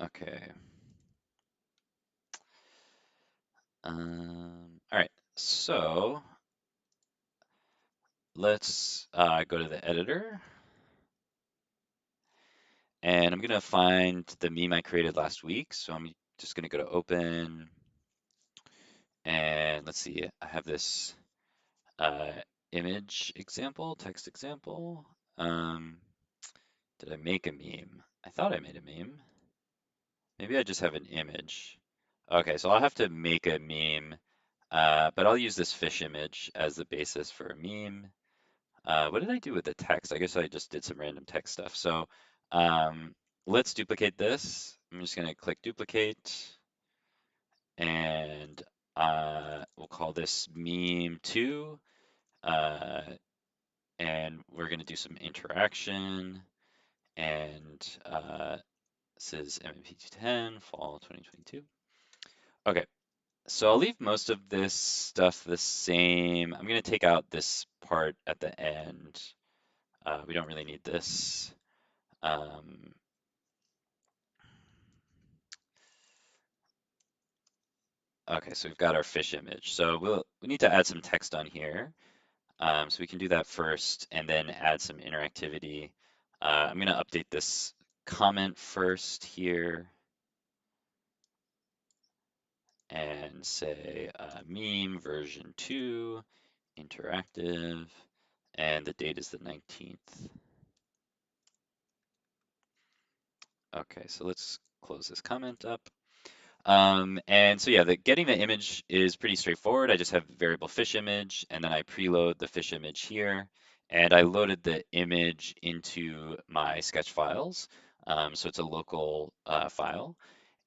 Okay. All right. So let's go to the editor, and I'm gonna find the meme I created last week. So I'm just gonna go to open, and let's see. I have this uh, image example, text example. Um, did I make a meme? I thought I made a meme. Maybe I just have an image. Okay, so I'll have to make a meme, but I'll use this fish image as the basis for a meme. What did I do with the text? I guess I just did some random text stuff. So um, let's duplicate this. I'm just going to click duplicate, and we'll call this meme2, uh, and we're going to do some interaction, and this is MMP10, fall 2022. Okay, so I'll leave most of this stuff the same. I'm going to take out this part at the end. We don't really need this. Um, okay, so we've got our fish image. So we need to add some text on here. So we can do that first and then add some interactivity. I'm going to update this comment first here and say meme version 2, interactive, and the date is the 19th. Okay, so let's close this comment up. And so yeah, getting the image is pretty straightforward. I just have variable fish image, and then I preload the fish image here, and I loaded the image into my sketch files. So it's a local file.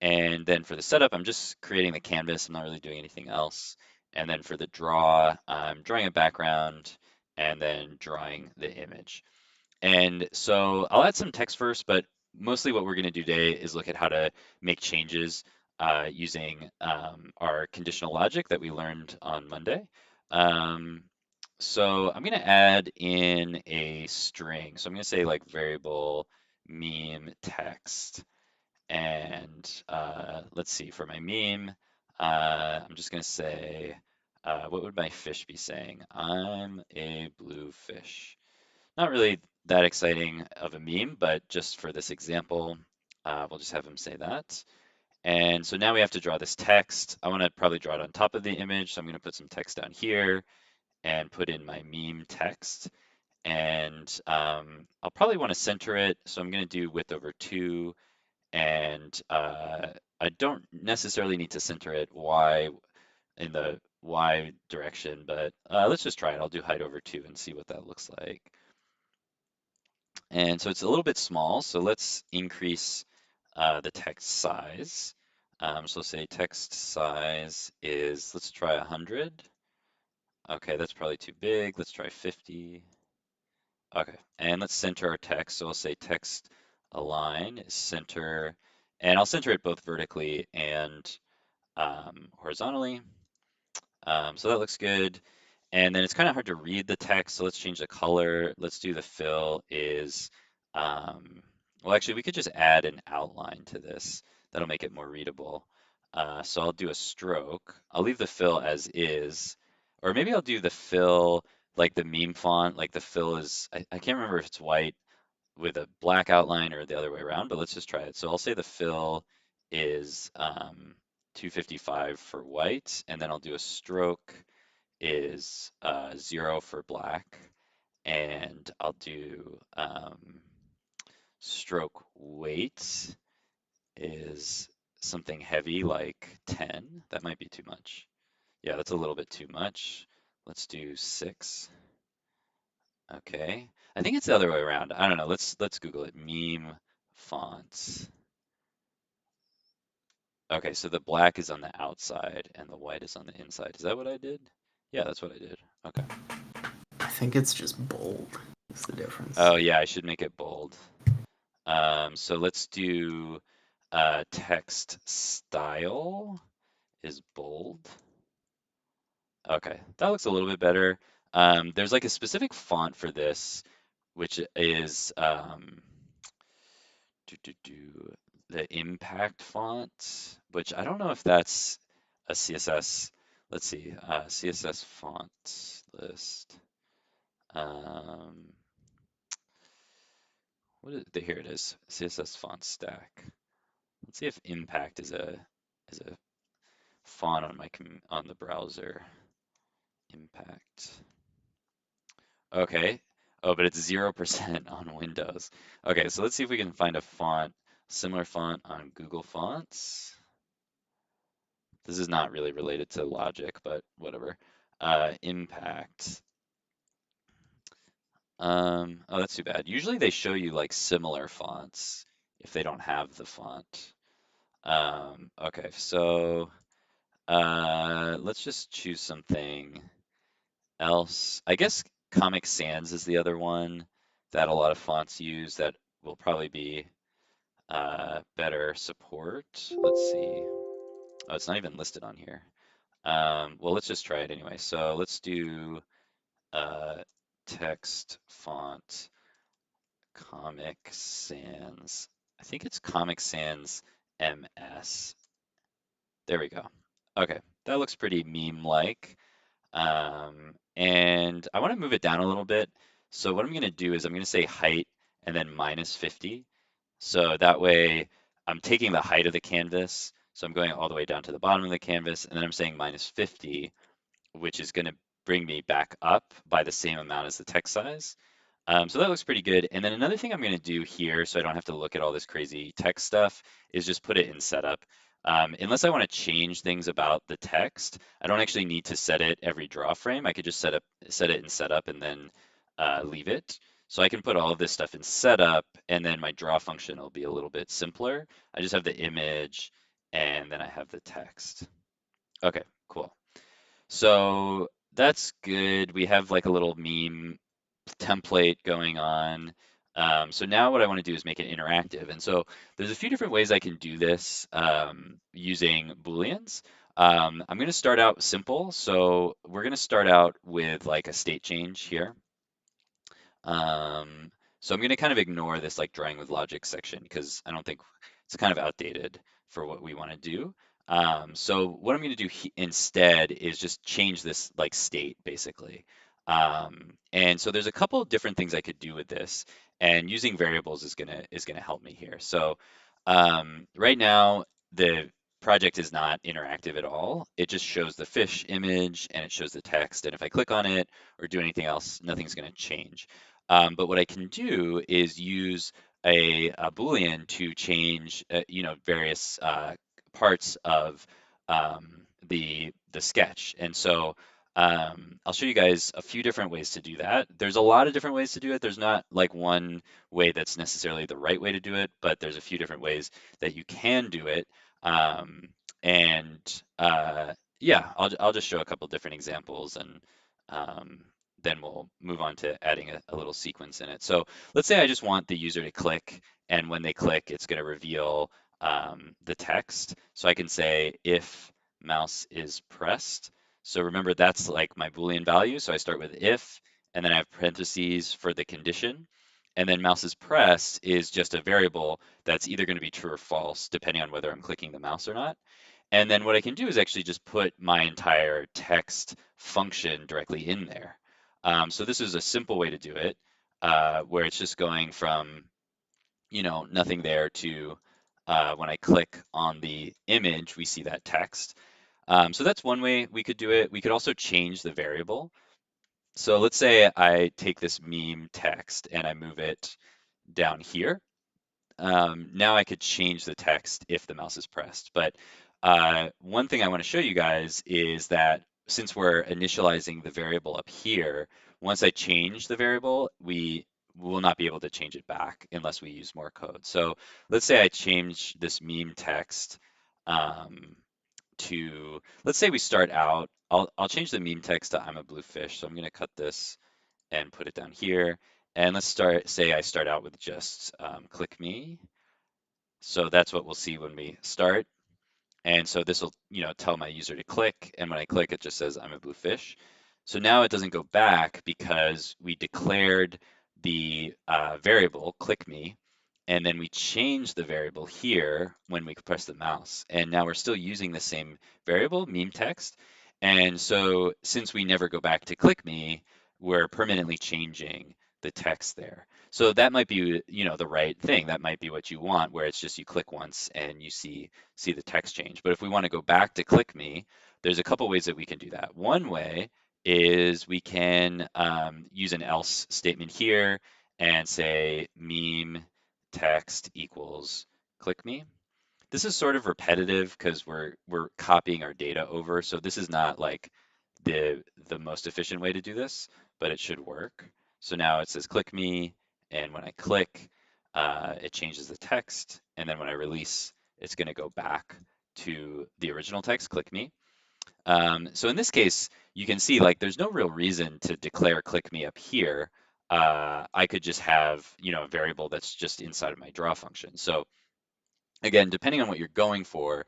And then for the setup, I'm just creating the canvas. I'm not really doing anything else. And then for the draw, I'm drawing a background and then drawing the image. And so I'll add some text first, but mostly what we're going to do today is look at how to make changes using our conditional logic that we learned on Monday. Um, so I'm going to add in a string. So I'm going to say like variable meme text. And let's see, for my meme, I'm just going to say, what would my fish be saying? I'm a blue fish. Not really that exciting of a meme, but just for this example, we'll just have him say that. And so now we have to draw this text. I want to probably draw it on top of the image, so I'm going to put some text down here and put in my meme text. And I'll probably want to center it, so I'm going to do width over 2, and I don't necessarily need to center it Y in the Y direction, but let's just try it. I'll do height over 2 and see what that looks like. And so it's a little bit small, so let's increase the text size. So say text size is, let's try 100. Okay, that's probably too big. Let's try 50. Okay, and let's center our text. So we'll say text align is center, and I'll center it both vertically and horizontally. So that looks good. And then it's kind of hard to read the text, so let's change the color. Let's do the fill is, well, actually, we could just add an outline to this. That'll make it more readable. So I'll do a stroke. I'll leave the fill as is, or maybe I'll do the fill like the meme font, like the fill is, I can't remember if it's white with a black outline or the other way around, but let's just try it. So I'll say the fill is 255 for white, and then I'll do a stroke is 0 for black, and I'll do stroke weight is something heavy like 10. That might be too much. Yeah, that's a little bit too much. Let's do 6. Okay. I think it's the other way around. I don't know. Let's Google it. Meme fonts. Okay, so the black is on the outside and the white is on the inside. Is that what I did? Yeah, that's what I did. Okay. I think it's just bold is the difference. Oh yeah, I should make it bold. So let's do text style is bold. Okay, that looks a little bit better. There's like a specific font for this, which is the impact font, which I don't know if that's a CSS. Let's see, CSS font list. Um, here it is, CSS font stack. Let's see if impact is a font on on the browser. Impact. Okay. Oh, but it's 0% on Windows. Okay, so let's see if we can find a similar font on Google Fonts. This is not really related to logic, but whatever. Impact. Oh, that's too bad. Usually they show you like similar fonts if they don't have the font. Okay, so let's just choose something else. I guess Comic Sans is the other one that a lot of fonts use that will probably be better support. Let's see. Oh, it's not even listed on here. Well, let's just try it anyway. So let's do uh, text font Comic Sans. I think it's Comic Sans MS. There we go. Okay, that looks pretty meme-like. And I want to move it down a little bit. So what I'm going to do is I'm going to say height and then minus 50. So that way I'm taking the height of the canvas. So I'm going all the way down to the bottom of the canvas, and then I'm saying minus 50, which is going to bring me back up by the same amount as the text size. So that looks pretty good. And then another thing I'm going to do here, so I don't have to look at all this crazy text stuff, is just put it in setup. Unless I want to change things about the text, I don't actually need to set it every draw frame. I could just set it in setup and then leave it. So I can put all of this stuff in setup, and then my draw function will be a little bit simpler. I just have the image, and then I have the text. Okay, cool. So that's good. We have like a little meme template going on. So now what I want to do is make it interactive. And so there's a few different ways I can do this using Booleans. I'm going to start out simple. So we're going to start out with like a state change here. Um, so I'm going to kind of ignore this like drawing with logic section because I don't think it's kind of outdated for what we want to do. So what I'm going to do instead is just change this like state basically. And so there's a couple of different things I could do with this, and using variables is gonna help me here. So right now the project is not interactive at all. It just shows the fish image and it shows the text. And if I click on it or do anything else, nothing's going to change. But what I can do is use a Boolean to change, various parts of the sketch. And so I'll show you guys a few different ways to do that. There's a lot of different ways to do it. There's not like one way that's necessarily the right way to do it, but there's a few different ways that you can do it. Um, and yeah, I'll just show a couple different examples, and um, then we'll move on to adding a little sequence in it. So let's say I just want the user to click, and when they click, it's going to reveal the text. So I can say if mouse is pressed. So remember that's like my Boolean value. So I start with if, and then I have parentheses for the condition. And then mouse is pressed is just a variable that's either going to be true or false, depending on whether I'm clicking the mouse or not. And then what I can do is actually just put my entire text function directly in there. So this is a simple way to do it, where it's just going from, nothing there to when I click on the image, we see that text. So that's one way we could do it. We could also change the variable. So let's say I take this meme text and I move it down here. Now I could change the text if the mouse is pressed. But one thing I want to show you guys is that since we're initializing the variable up here, once I change the variable, we will not be able to change it back unless we use more code. So let's say I change this meme text um, let's say we start out, I'll change the meme text to I'm a blue fish. So I'm going to cut this and put it down here. And say I start out with just click me. So that's what we'll see when we start. And so this will, tell my user to click. And when I click, it just says I'm a blue fish. So now it doesn't go back because we declared the variable click me. and then we change the variable here when we press the mouse. And now we're still using the same variable, meme text. And so since we never go back to click me, we're permanently changing the text there. So that might be, the right thing. That might be what you want, where it's just you click once and you see the text change. But if we want to go back to click me, there's a couple ways that we can do that. One way is we can use an else statement here and say meme text equals click me. This is sort of repetitive because we're copying our data over, so this is not like the most efficient way to do this, but it should work. So now it says click me, and when I click, it changes the text, and then when I release, it's going to go back to the original text, click me. So in this case, you can see like there's no real reason to declare click me up here. I could just have, a variable that's just inside of my draw function. So again, depending on what you're going for,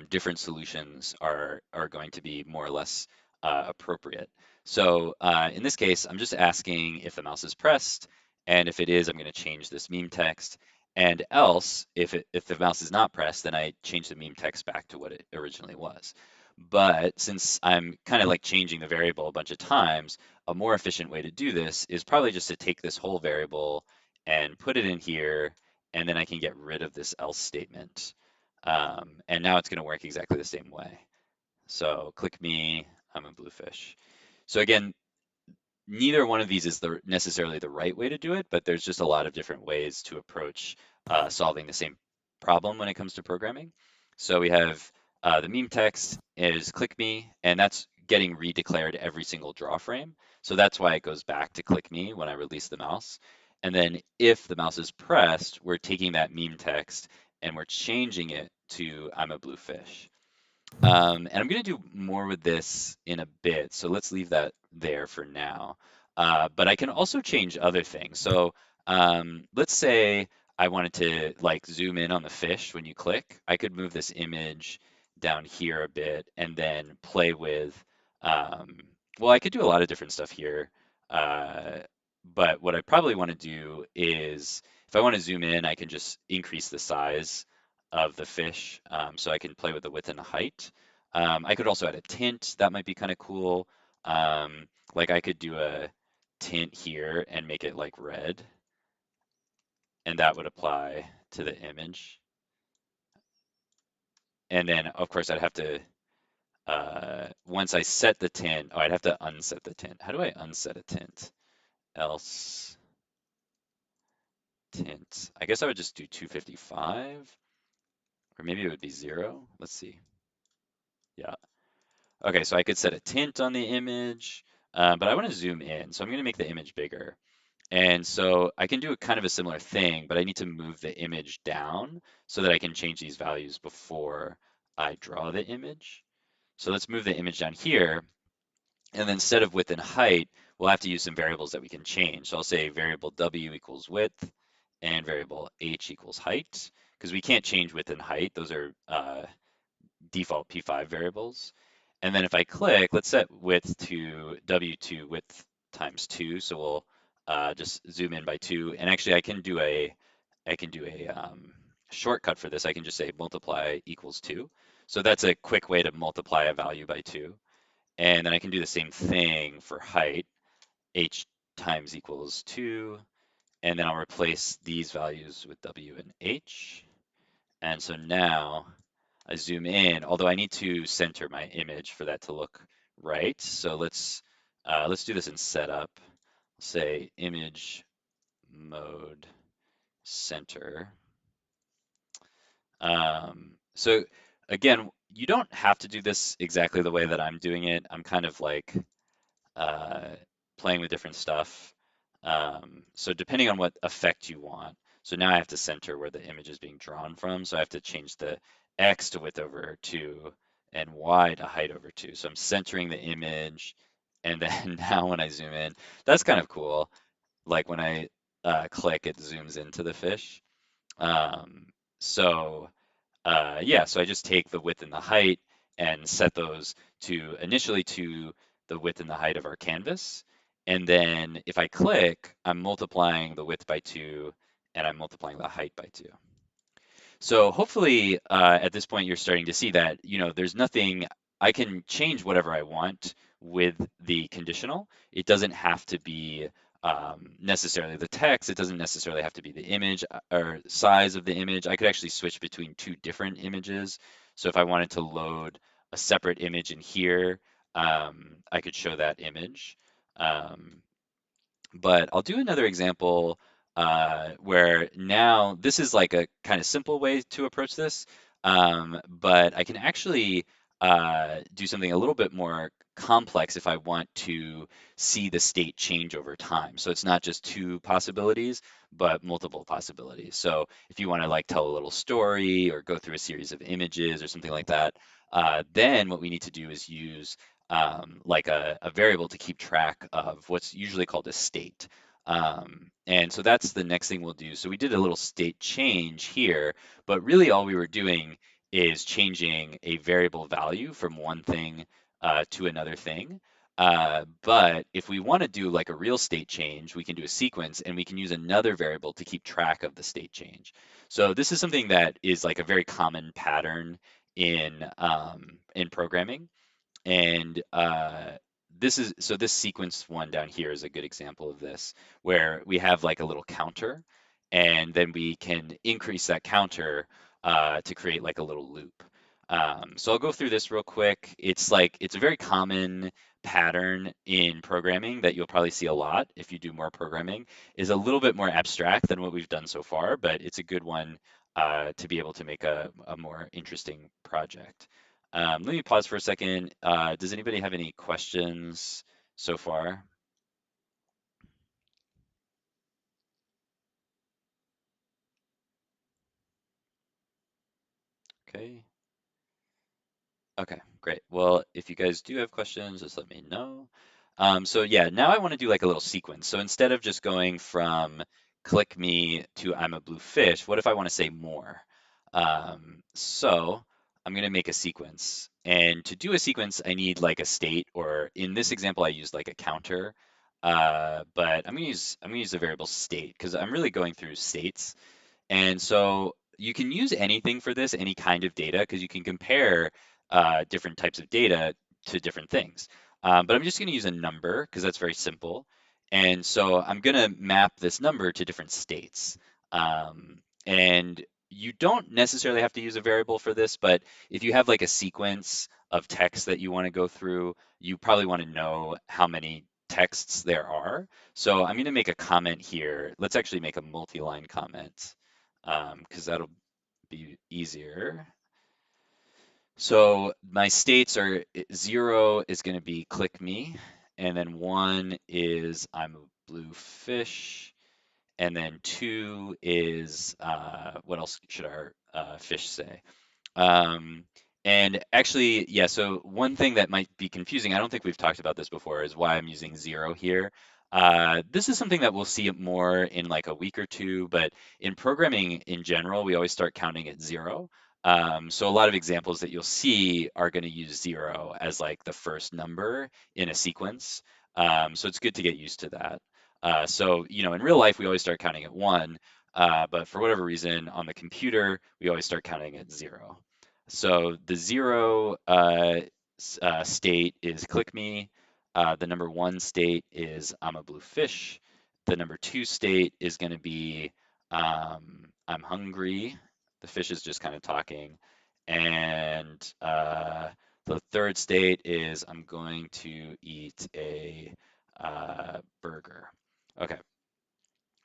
different solutions are going to be more or less appropriate. So in this case, I'm just asking if the mouse is pressed, and if it is, I'm going to change this meme text. And else, if the mouse is not pressed, then I change the meme text back to what it originally was. But since I'm kind of like changing the variable a bunch of times, a more efficient way to do this is probably just to take this whole variable and put it in here, and then I can get rid of this else statement. And now it's going to work exactly the same way. So click me, I'm a bluefish. So again, neither one of these is necessarily the right way to do it, but there's just a lot of different ways to approach solving the same problem when it comes to programming. So we have the meme text is click me, and that's getting redeclared every single draw frame. So that's why it goes back to click me when I release the mouse. And then if the mouse is pressed, we're taking that meme text and we're changing it to I'm a blue fish. And I'm going to do more with this in a bit, so let's leave that there for now. But I can also change other things. So let's say I wanted to like zoom in on the fish when you click. I could move this image down here a bit and then play with, um, well, I could do a lot of different stuff here. Uh, but what I probably want to do is if I want to zoom in, I can just increase the size of the fish. So I can play with the width and the height. I could also add a tint. That might be kind of cool. Like I could do a tint here and make it like red, and that would apply to the image. And then of course I'd have to, once I set the tint, oh, I'd have to unset the tint. How do I unset a tint? Else tint. I guess I would just do 255, or maybe it would be 0. Let's see. Yeah. Okay, so I could set a tint on the image, but I want to zoom in, so I'm going to make the image bigger. And so I can do a kind of a similar thing, but I need to move the image down so that I can change these values before I draw the image. So let's move the image down here. And then instead of width and height, we'll have to use some variables that we can change. So I'll say variable w equals width and variable h equals height, because we can't change width and height. Those are default P5 variables. And then if I click, let's set width to W2 width times 2. So we'll just zoom in by 2. And actually, I can do a shortcut for this. I can just say multiply equals 2. So that's a quick way to multiply a value by 2. And then I can do the same thing for height. H times equals 2. And then I'll replace these values with W and H. And so now I zoom in, although I need to center my image for that to look right. So let's do this in setup. Say image mode center. So again, you don't have to do this exactly the way that I'm doing it. I'm kind of like uh, playing with different stuff. So depending on what effect you want. So now I have to center where the image is being drawn from. So I have to change the X to width over 2 and Y to height over 2. So I'm centering the image. And then now when I zoom in, that's kind of cool. Like when I click, it zooms into the fish. Um, so yeah, so I just take the width and the height and set those to initially to the width and the height of our canvas. And then if I click, I'm multiplying the width by 2 and I'm multiplying the height by 2. So hopefully at this point you're starting to see that, there's nothing, I can change whatever I want with the conditional. It doesn't have to be necessarily the text. It doesn't necessarily have to be the image or size of the image. I could actually switch between two different images. So if I wanted to load a separate image in here, I could show that image. Um, but I'll do another example where now this is like a kind of simple way to approach this, but I can actually do something a little bit more complex if I want to see the state change over time. So it's not just two possibilities, but multiple possibilities. So if you want to like tell a little story or go through a series of images or something like that, then what we need to do is use like a variable to keep track of what's usually called a state. And so that's the next thing we'll do. So we did a little state change here, but really all we were doing is changing a variable value from one thing to another thing. But if we want to do like a real state change, we can do a sequence and we can use another variable to keep track of the state change. So this is something that is like a very common pattern in programming. And this sequence one down here is a good example of this, where we have like a little counter, and then we can increase that counter to create like a little loop. So I'll go through this real quick. It's a very common pattern in programming that you'll probably see a lot if you do more programming, is a little bit more abstract than what we've done so far, but it's a good one to be able to make a more interesting project. Let me pause for a second. Does anybody have any questions so far? Okay. Okay, great. Well, if you guys do have questions, just let me know. So yeah, now I want to do like a little sequence. So instead of just going from click me to I'm a blue fish, what if I want to say more? So I'm going to make a sequence. And to do a sequence, I need like a state, or in this example, I used like a counter. But I'm gonna use the variable state because I'm really going through states. And so you can use anything for this, any kind of data, because you can compare different types of data to different things. But I'm just going to use a number because that's very simple. And so I'm going to map this number to different states. And you don't necessarily have to use a variable for this, but if you have like a sequence of text that you want to go through, you probably want to know how many texts there are. So I'm going to make a comment here. Let's actually make a multi-line comment because that'll be easier. So my states are 0 is going to be click me, and then 1 is I'm a blue fish, and then 2 is what else should our fish say? Um, and actually, yeah, so one thing that might be confusing, I don't think we've talked about this before, is why I'm using 0 here. This is something that we'll see it more in like a week or two, but in programming in general, we always start counting at 0. So a lot of examples that you'll see are going to use 0 as like the first number in a sequence. So it's good to get used to that. So, in real life, we always start counting at 1, but for whatever reason, on the computer, we always start counting at 0. So the 0 state is click me. The number 1 state is I'm a blue fish. The number 2 state is going to be I'm hungry. The fish is just kind of talking. And the third state is I'm going to eat a burger. Okay,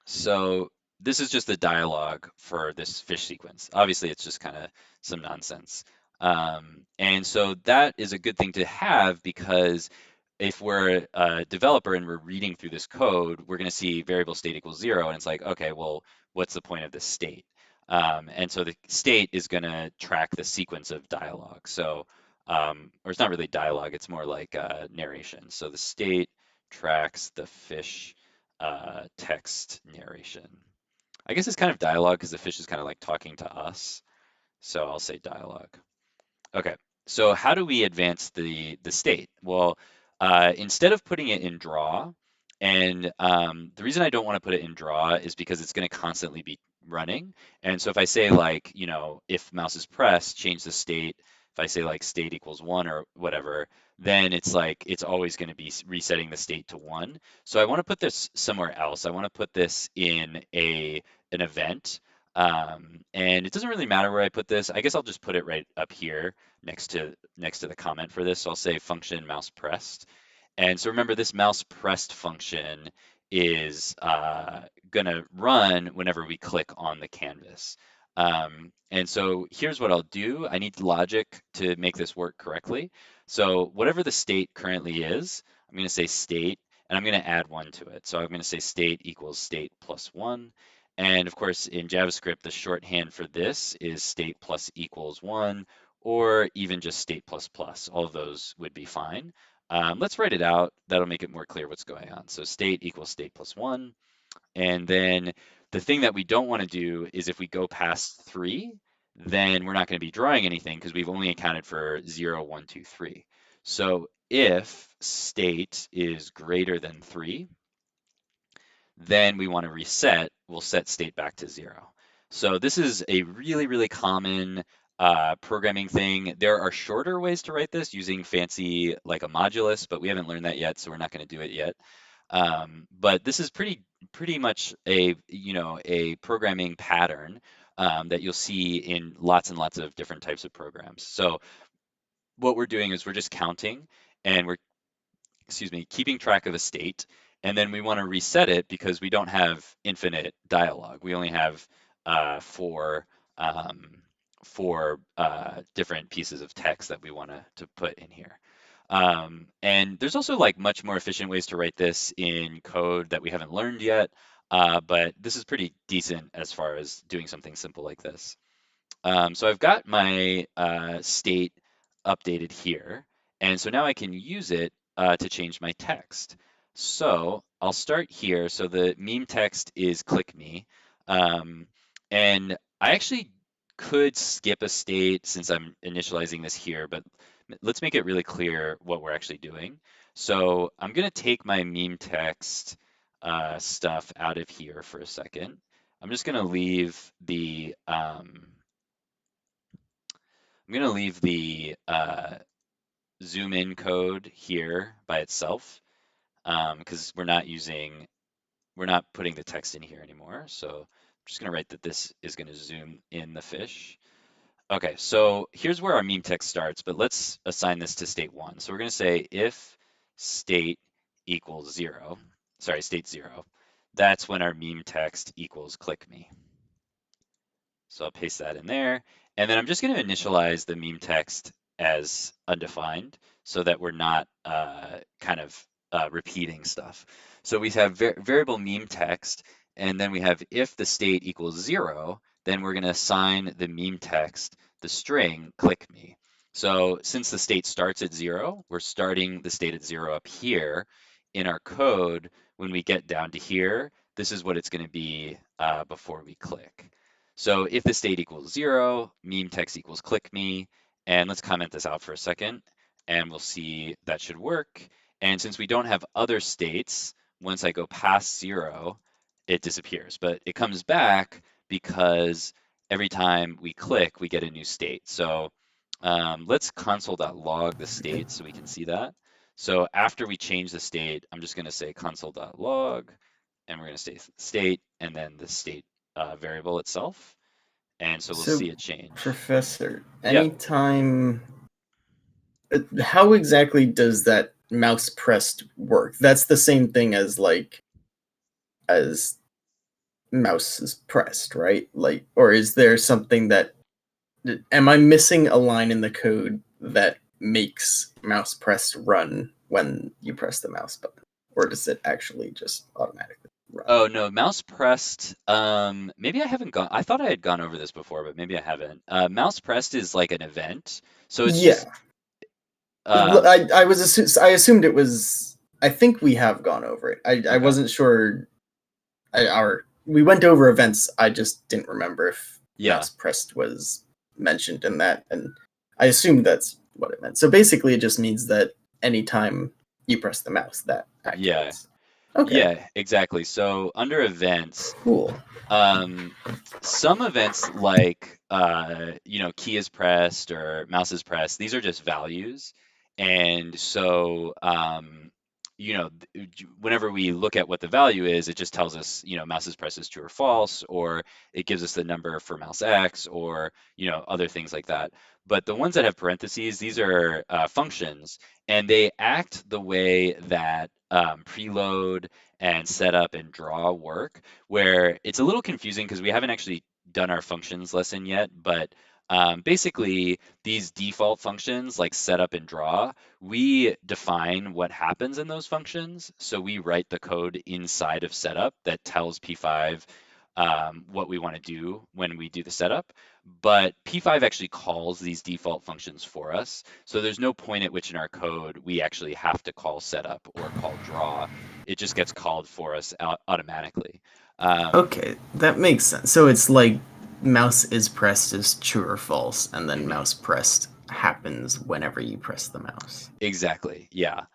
so this is just the dialogue for this fish sequence. Obviously, it's just kind of some nonsense. And so that is a good thing to have because if we're a developer and we're reading through this code, we're going to see variable state equals 0, and it's like, okay, well, what's the point of this state? And so the state is going to track the sequence of dialogue. So, or it's not really dialogue, it's more like narration. So the state tracks the fish text narration. I guess it's kind of dialogue because the fish is kind of like talking to us. So I'll say dialogue. Okay, so how do we advance the state? Well, instead of putting it in draw, And the reason I don't want to put it in draw is because it's going to constantly be running. And so if I say like, if mouse is pressed, change the state. If I say like state equals 1 or whatever, then it's like it's always going to be resetting the state to 1. So I want to put this somewhere else. I want to put this in an event. And it doesn't really matter where I put this. I guess I'll just put it right up here next to the comment for this. So I'll say function mouse pressed. And so remember, this mouse pressed function is going to run whenever we click on the canvas. And so here's what I'll do. I need logic to make this work correctly. So whatever the state currently is, I'm going to say state, and I'm going to add 1 to it. So I'm going to say state equals state plus 1. And of course, in JavaScript, the shorthand for this is state plus equals 1, or even just state plus plus. All of those would be fine. Let's write it out. That'll make it more clear what's going on. So state equals state plus 1. And then the thing that we don't want to do is if we go past 3, then we're not going to be drawing anything because we've only accounted for 0, 1, 2, 3. So if state is greater than 3, then we want to reset. We'll set state back to 0. So this is a really, really common programming thing. There are shorter ways to write this using fancy like a modulus, but we haven't learned that yet, so we're not going to do it yet. But this is pretty much a programming pattern that you'll see in lots and lots of different types of programs. So what we're doing is we're just counting and we're keeping track of a state, and then we want to reset it because we don't have infinite dialogue. We only have four different pieces of text that we want to put in here. And there's also like much more efficient ways to write this in code that we haven't learned yet, but this is pretty decent as far as doing something simple like this. So I've got my state updated here, and so now I can use it to change my text. So I'll start here. So the meme text is click me, um, and I actually could skip a state since I'm initializing this here, but let's make it really clear what we're actually doing. So I'm going to take my meme text stuff out of here for a second. I'm just going to leave the zoom in code here by itself because we're not putting the text in here anymore. So I'm just going to write that this is going to zoom in the fish. Okay, so here's where our meme text starts, but let's assign this to state 1. So we're going to say if state equals 0, sorry, state 0, that's when our meme text equals click me. So I'll paste that in there. And then I'm just going to initialize the meme text as undefined so that we're not repeating stuff. So we have variable meme text, and then we have if the state equals 0, then we're going to assign the meme text the string click me. So since the state starts at 0, we're starting the state at 0 up here. In our code, when we get down to here, this is what it's going to be before we click. So if the state equals 0, meme text equals click me, and let's comment this out for a second, and we'll see that should work. And since we don't have other states, once I go past 0, it disappears, but it comes back because every time we click, we get a new state. So let's console.log the state so we can see that. So after we change the state, I'm just going to say console.log, and we're going to say state, and then the state variable itself. And so we'll So, see a change. Professor, Yeah. anytime, how exactly does that mouse pressed work? That's the same thing as as mouse is pressed, right? Like, or is there something that am I missing a line in the code that makes mouse pressed run when you press the mouse button, or does it actually just automatically run? Oh no, mouse pressed. Maybe I haven't gone. I thought I had gone over this before, but maybe I haven't. Mouse pressed is like an event. So it's Yeah, just um, I assumed it was. I think we have gone over it. I okay. wasn't sure. We went over events. I just didn't remember if Yeah. mouse pressed was mentioned in that, and I assumed that's what it meant. So basically, it just means that anytime you press the mouse, that Yeah. activates. Okay, Yeah, exactly. So under events, cool. um, some events like key is pressed or mouse is pressed, these are just values. And so whenever we look at what the value is, it just tells us, mouse is pressed is true or false, or it gives us the number for mouse X, or other things like that. But the ones that have parentheses, these are functions, and they act the way that preload and setup and draw work, where it's a little confusing because we haven't actually done our functions lesson yet, but basically these default functions like setup and draw, we define what happens in those functions. So we write the code inside of setup that tells P5 what we want to do when we do the setup. But P5 actually calls these default functions for us. So there's no point at which in our code we actually have to call setup or call draw. It just gets called for us automatically. Um, Okay, that makes sense. So it's like mouse is pressed is true or false, and then mhm, mouse pressed happens whenever you press the mouse. exactly. Yeah.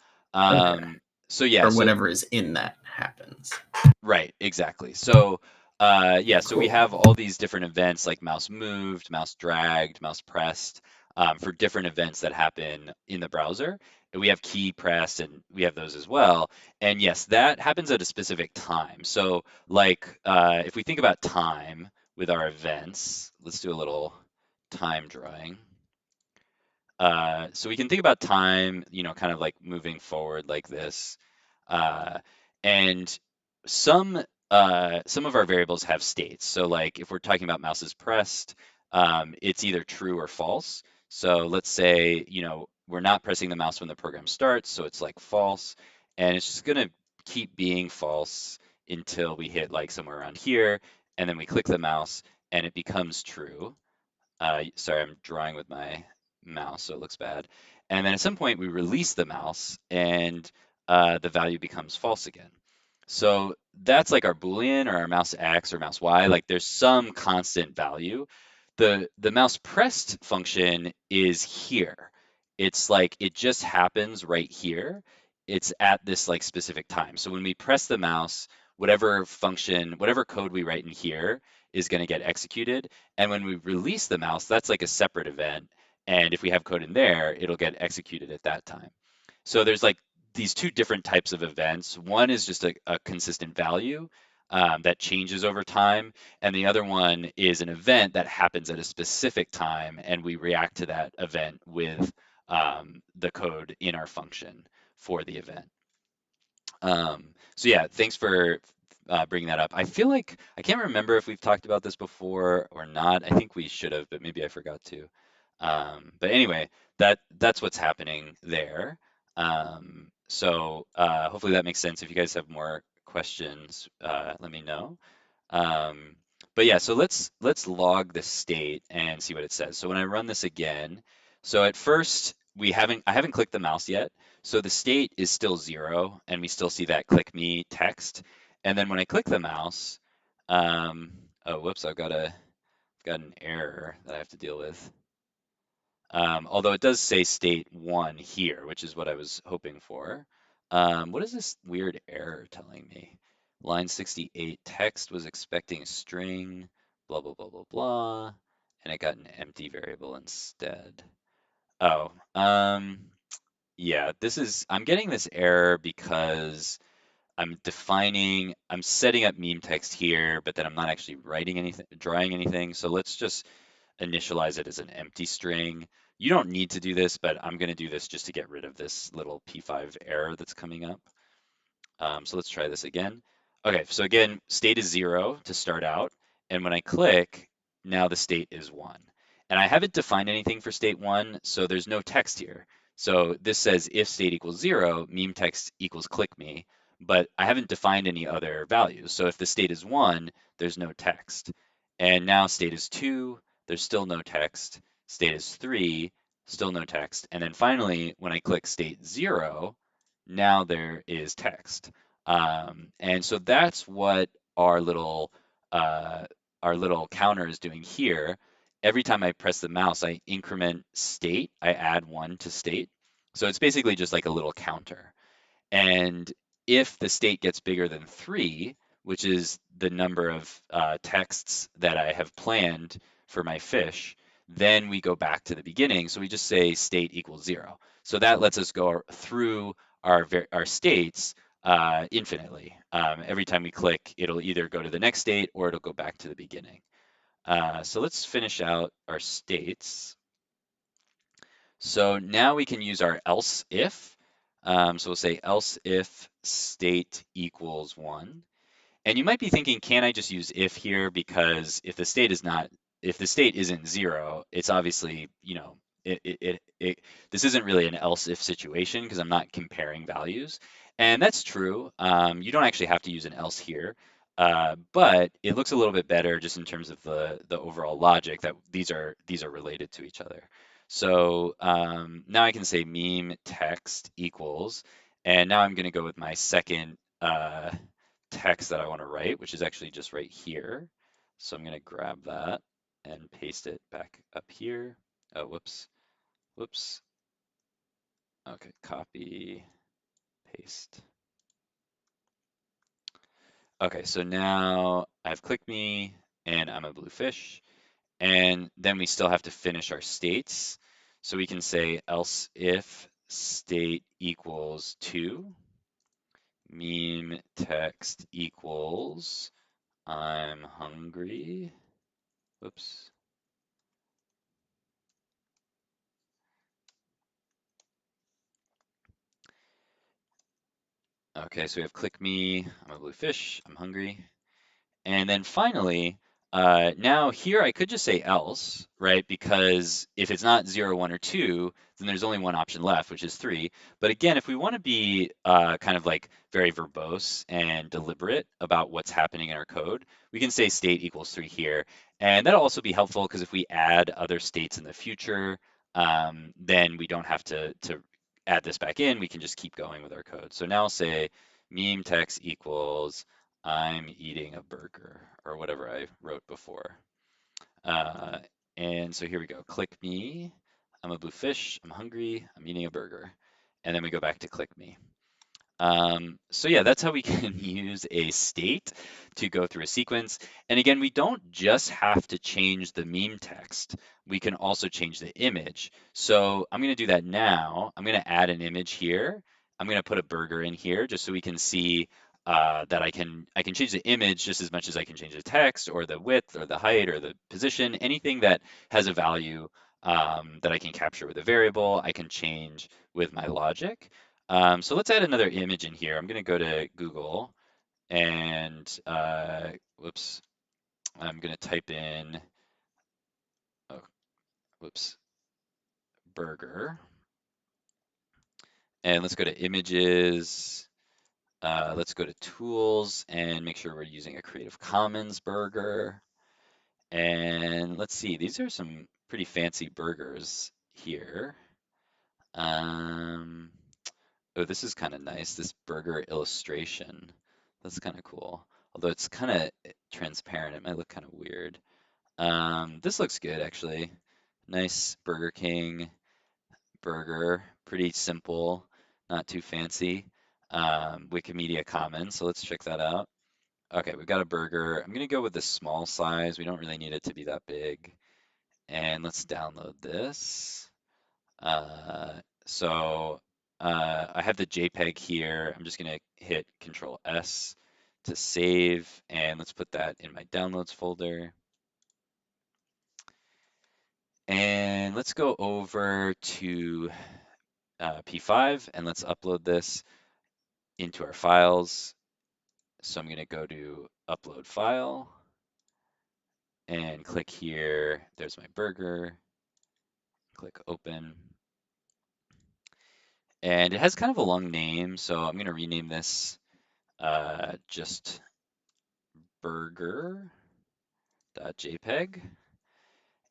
Okay. So yeah, Or so whatever is in that happens. right, exactly. So, so we Cool. have all these different events like mouse moved, mouse dragged, mouse pressed, for different events that happen in the browser. And we have key pressed and we have those as well. And yes, that happens at a specific time. So, like, if we think about time with our events, let's do a little time drawing. So we can think about time, kind of like moving forward like this. Uh, and some of our variables have states. So like if we're talking about mouse is pressed, it's either true or false. So let's say, we're not pressing the mouse when the program starts, so it's like false, and it's just gonna keep being false until we hit like somewhere around here, and then we click the mouse and it becomes true. Sorry, I'm drawing with my mouse, so it looks bad. And then at some point we release the mouse and the value becomes false again. So that's like our Boolean or our mouse X or mouse Y, like there's some constant value. The mouse pressed function is here. It's like it just happens right here. It's at this like specific time. So when we press the mouse, whatever function, whatever code we write in here is going to get executed. And when we release the mouse, that's like a separate event. And if we have code in there, it'll get executed at that time. So there's like these two different types of events. One is just a consistent value that changes over time, and the other one is an event that happens at a specific time, and we react to that event with the code in our function for the event. So yeah, thanks for bringing that up. I feel like I can't remember if we've talked about this before or not. I think we should have, but maybe I forgot to. But anyway, that's what's happening there. Hopefully that makes sense. If you guys have more questions, let me know. Um, but yeah, so let's log the state and see what it says. So when I run this again, so at first I haven't clicked the mouse yet, so the state is still 0, and we still see that click me text. And then when I click the mouse, um, oh whoops, got an error that I have to deal with. Although it does say state 1 here, which is what I was hoping for. What is this weird error telling me? Line 68, text was expecting a string, blah, blah, blah, blah, blah, and it got an empty variable instead. Oh, yeah, I'm getting this error because I'm setting up meme text here, but then I'm not actually writing anything, drawing anything. So let's just initialize it as an empty string. You don't need to do this, but I'm going to do this just to get rid of this little P5 error that's coming up. So let's try this again. Okay, so again, state is 0 to start out. And when I click, now the state is 1. And I haven't defined anything for state 1, so there's no text here. So this says if state equals 0, meme text equals click me, but I haven't defined any other values. So if the state is 1, there's no text. And now state is 2, there's still no text. State is 3, still no text. And then finally, when I click state 0, now there is text. And so that's what our little uh, our little counter is doing here. Every time I press the mouse, I increment state. I add 1 to state. So it's basically just like a little counter. And if the state gets bigger than 3, which is the number of texts that I have planned for my fish, then we go back to the beginning. So we just say state equals 0. So that lets us go through our states infinitely. Every time we click, it'll either go to the next state or it'll go back to the beginning. So let's finish out our states. So now we can use our else if. So we'll say else if state equals 1. And you might be thinking, can I just use if here? Because if the state isn't 0, it's obviously, this isn't really an else if situation because I'm not comparing values. And that's true. You don't actually have to use an else here. But it looks a little bit better just in terms of the overall logic that these are related to each other. So now I can say meme text equals, and now I'm going to go with my second text that I want to write, which is actually just right here. So I'm going to grab that and paste it back up here. Oh, whoops, whoops. Okay, copy, paste. Okay, so now I've clicked me and I'm a blue fish. And then we still have to finish our states. So we can say else if state equals 2, meme text equals I'm hungry. Whoops. Okay, so we have click me, I'm a blue fish, I'm hungry. And then finally, now here I could just say else, right? Because if it's not 0, 1, or 2, then there's only one option left, which is 3. But again, if we want to be kind of like very verbose and deliberate about what's happening in our code, we can say state equals 3 here. And that'll also be helpful because if we add other states in the future, then we don't have to add this back in. We can just keep going with our code. So now I'll say meme text equals I'm eating a burger or whatever I wrote before. Uh, and so here we go. Click me. I'm a blue fish. I'm hungry. I'm eating a burger. And then we go back to click me. So yeah, that's how we can use a state to go through a sequence. And again, we don't just have to change the meme text. We can also change the image. So I'm going to do that now. I'm going to add an image here. I'm going to put a burger in here just so we can see that I can change the image just as much as I can change the text or the width or the height or the position. Anything that has a value that I can capture with a variable, I can change with my logic. So let's add another image in here. I'm going to go to Google and whoops, I'm going to type in, oh, whoops, burger. And let's go to images. Let's go to tools and make sure we're using a Creative Commons burger. And let's see, these are some pretty fancy burgers here. Um, Oh, this is kind of nice, this burger illustration. That's kind of cool. Although it's kind of transparent, it might look kind of weird. This looks good, actually. Nice Burger King burger, pretty simple, not too fancy. Wikimedia Commons, so let's check that out. Okay, we've got a burger. I'm gonna go with the small size. We don't really need it to be that big. And let's download this. Uh, so I have the JPEG here. I'm just gonna hit Control S to save, and let's put that in my downloads folder. And let's go over to P5 and let's upload this into our files. So I'm gonna go to Upload File and click here. There's my burger. Click Open. And it has kind of a long name, so I'm gonna rename this just burger.jpg.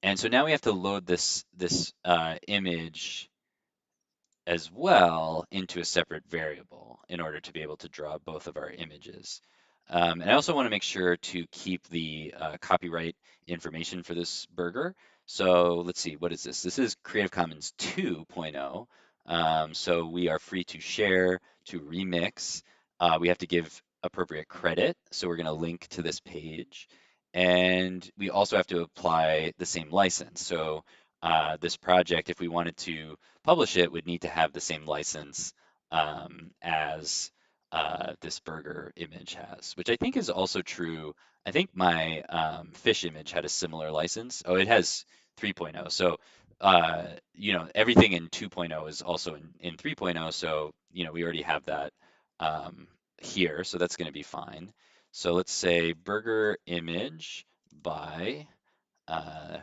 And so now we have to load this image as well into a separate variable in order to be able to draw both of our images. And I also want to make sure to keep the copyright information for this burger. So let's see, what is this? This is Creative Commons 2.0. So we are free to share, to remix, we have to give appropriate credit. So we're going to link to this page. And we also have to apply the same license. So this project, if we wanted to publish it, would need to have the same license as this burger image has, which I think is also true. I think my fish image had a similar license. Oh, it has 3.0. So, everything in 2.0 is also in 3.0. So, we already have that um, here. So that's going to be fine. So let's say burger image by,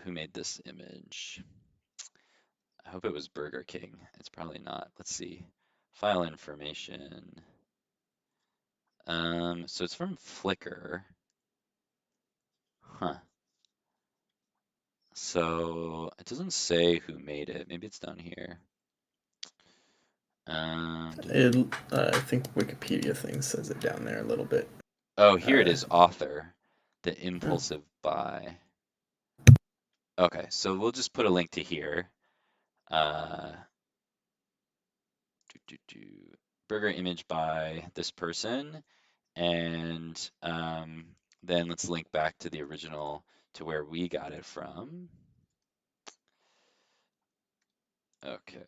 who made this image? I hope it was Burger King. It's probably not. Let's see. File information. So it's from Flickr. Huh. So it doesn't say who made it. Maybe it's down here. It, I think Wikipedia thing says it down there a little bit. Oh, here it Uh, is, author, the oh, impulsive buy. Okay, so we'll just put a link to here. Uh, Burger image by this person, and then let's link back to the original to where we got it from. Okay.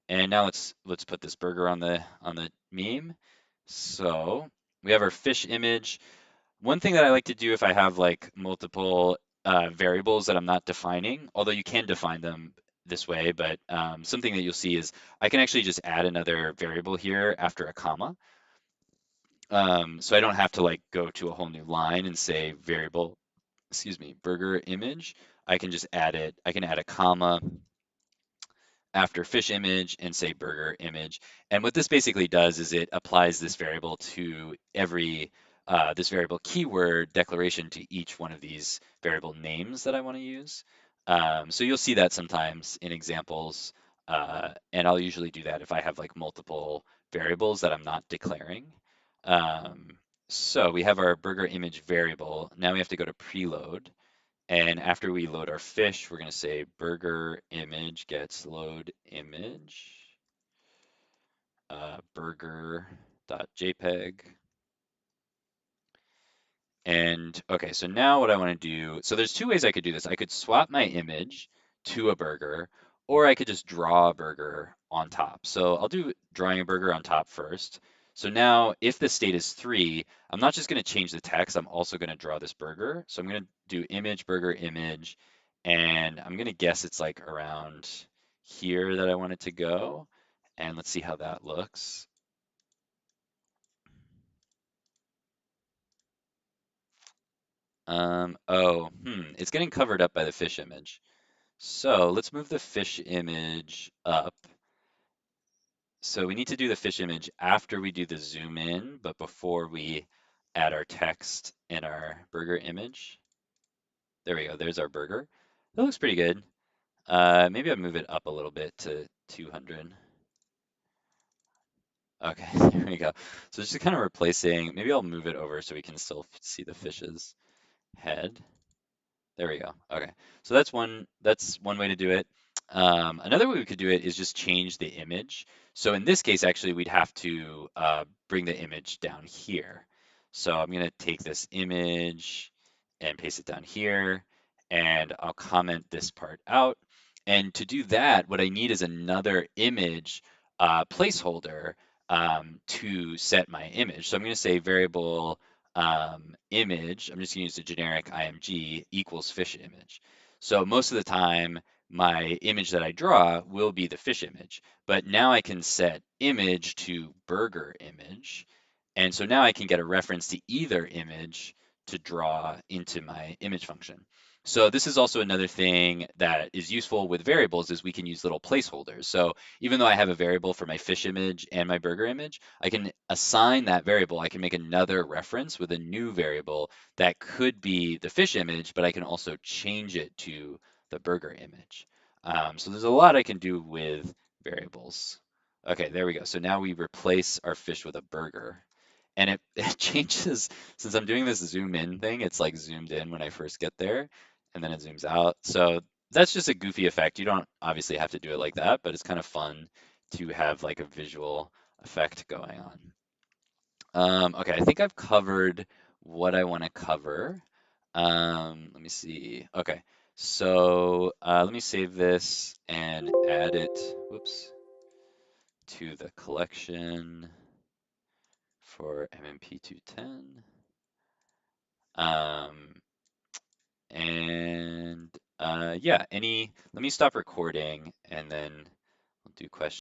And now let's put this burger on the meme. So we have our fish image. One thing that I like to do if I have like multiple variables that I'm not defining, although you can define them this way, but something that you'll see is I can actually just add another variable here after a comma. So I don't have to like go to a whole new line and say variable, excuse me, burger image. I can just add it. I can add a comma after fish image and say burger image. And what this basically does is it applies this variable to every this variable keyword declaration to each one of these variable names that I want to use. So you'll see that sometimes in examples, and I'll usually do that if I have like multiple variables that I'm not declaring. Um, so we have our burger image variable. Now we have to go to preload. And after we load our fish, we're going to say burger image gets load image, burger.jpg. And okay, so now what I want to do, so there's two ways I could do this. I could swap my image to a burger, or I could just draw a burger on top. So I'll do drawing a burger on top first. So now if the state is 3, I'm not just going to change the text, I'm also going to draw this burger. So I'm going to do image, burger, image, and I'm going to guess it's like around here that I want it to go. And let's see how that looks. It's getting covered up by the fish image. So let's move the fish image up. So we need to do the fish image after we do the zoom in, but before we add our text in our burger image. There we go, there's our burger. That looks pretty good. Maybe I'll move it up a little bit to 200. Okay, there we go. So just kind of replacing, maybe I'll move it over so we can still see the fish's head. There we go. Okay. So that's one way to do it. Another way we could do it is just change the image. So in this case, actually, we'd have to bring the image down here. So I'm going to take this image and paste it down here, and I'll comment this part out. And to do that, what I need is another image placeholder to set my image. So I'm going to say variable image, I'm just going to use the generic img equals fish image. So most of the time, my image that I draw will be the fish image, but now I can set image to burger image. And so now I can get a reference to either image to draw into my image function. So this is also another thing that is useful with variables is we can use little placeholders. So even though I have a variable for my fish image and my burger image, I can assign that variable. I can make another reference with a new variable that could be the fish image, but I can also change it to the burger image. So there's a lot I can do with variables. Okay, there we go. So now we replace our fish with a burger. And it changes, since I'm doing this zoom in thing, it's like zoomed in when I first get there, and then it zooms out. So that's just a goofy effect. You don't obviously have to do it like that, but it's kind of fun to have like a visual effect going on. Okay, I think I've covered what I want to cover. Let me see. Okay, so let me save this and add it, whoops, to the collection for MMP 210. Um, and yeah, let me stop recording and then we'll do questions.